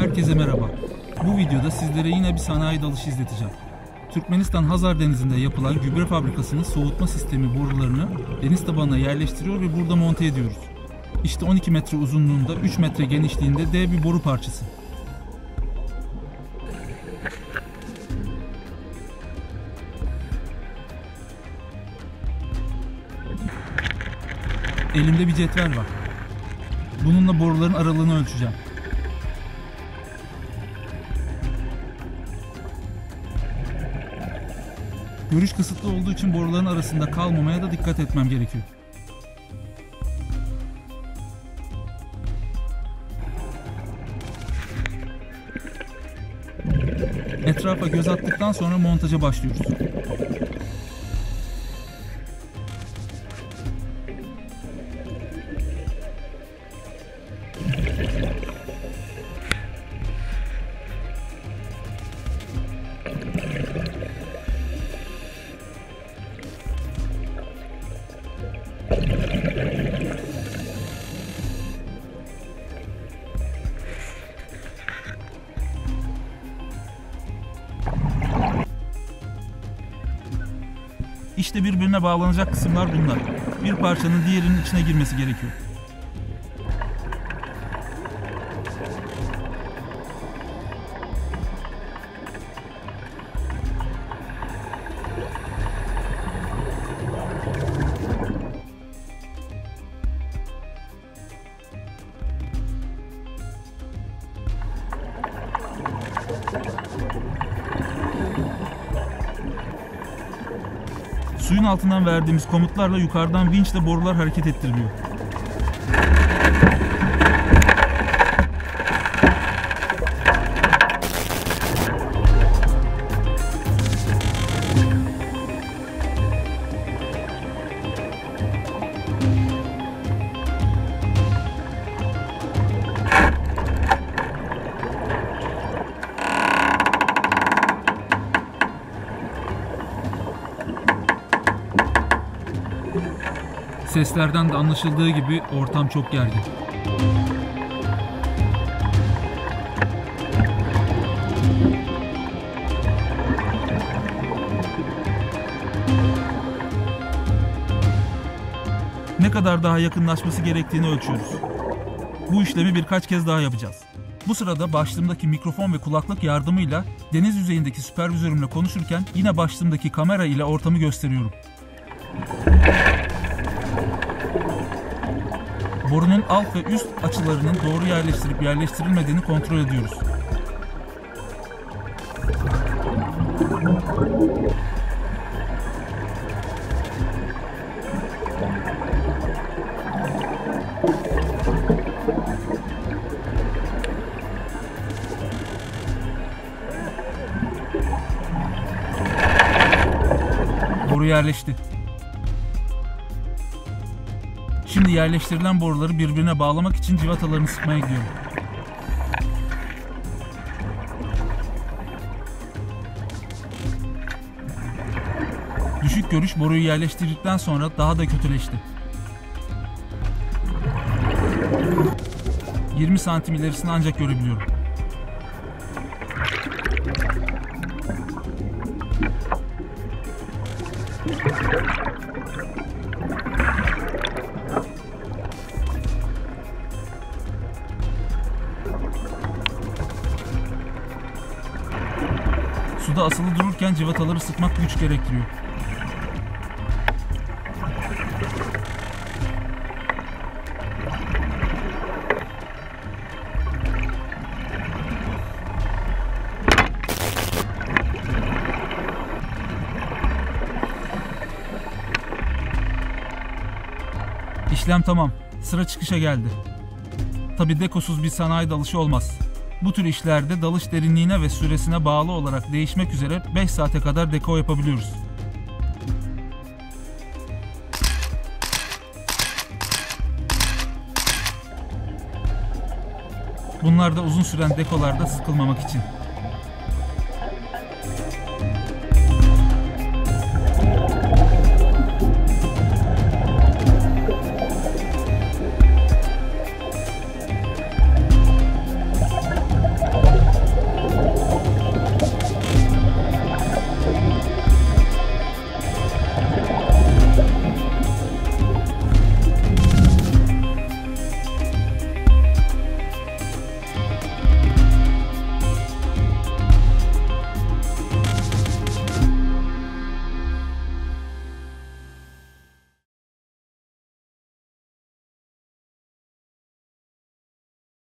Herkese merhaba. Bu videoda sizlere yine bir sanayi dalışı izleteceğim. Türkmenistan Hazar Denizi'nde yapılan gübre fabrikasının soğutma sistemi borularını deniz tabanına yerleştiriyor ve burada monte ediyoruz. İşte 12 metre uzunluğunda, 3 metre genişliğinde dev bir boru parçası. Elimde bir cetvel var. Bununla boruların aralığını ölçeceğim. Görüş kısıtlı olduğu için boruların arasında kalmamaya da dikkat etmem gerekiyor. Etrafa göz attıktan sonra montaja başlıyoruz. İşte birbirine bağlanacak kısımlar bunlar. Bir parçanın diğerinin içine girmesi gerekiyor. Suyun altından verdiğimiz komutlarla yukarıdan vinçle borular hareket ettiriliyor. Seslerden de anlaşıldığı gibi ortam çok gergin. Ne kadar daha yakınlaşması gerektiğini ölçüyoruz. Bu işlemi birkaç kez daha yapacağız. Bu sırada başlığımdaki mikrofon ve kulaklık yardımıyla deniz yüzeyindeki süpervizörümle konuşurken yine başlığımdaki kamera ile ortamı gösteriyorum. Borunun alt ve üst açılarının doğru yerleştirip yerleştirilmediğini kontrol ediyoruz. Boru yerleşti. Şimdi yerleştirilen boruları birbirine bağlamak için civatalarını sıkmaya gidiyorum. Düşük görüş boruyu yerleştirdikten sonra daha da kötüleşti. 20 santim ilerisini ancak görebiliyorum. Suda asılı dururken civataları sıkmak güç gerektiriyor. İşlem tamam. Sıra çıkışa geldi. Tabi dekosuz bir sanayi dalışı olmaz. Bu tür işlerde dalış derinliğine ve süresine bağlı olarak değişmek üzere 5 saate kadar deko yapabiliyoruz. Bunlar da uzun süren dekolarda sıkılmamak için.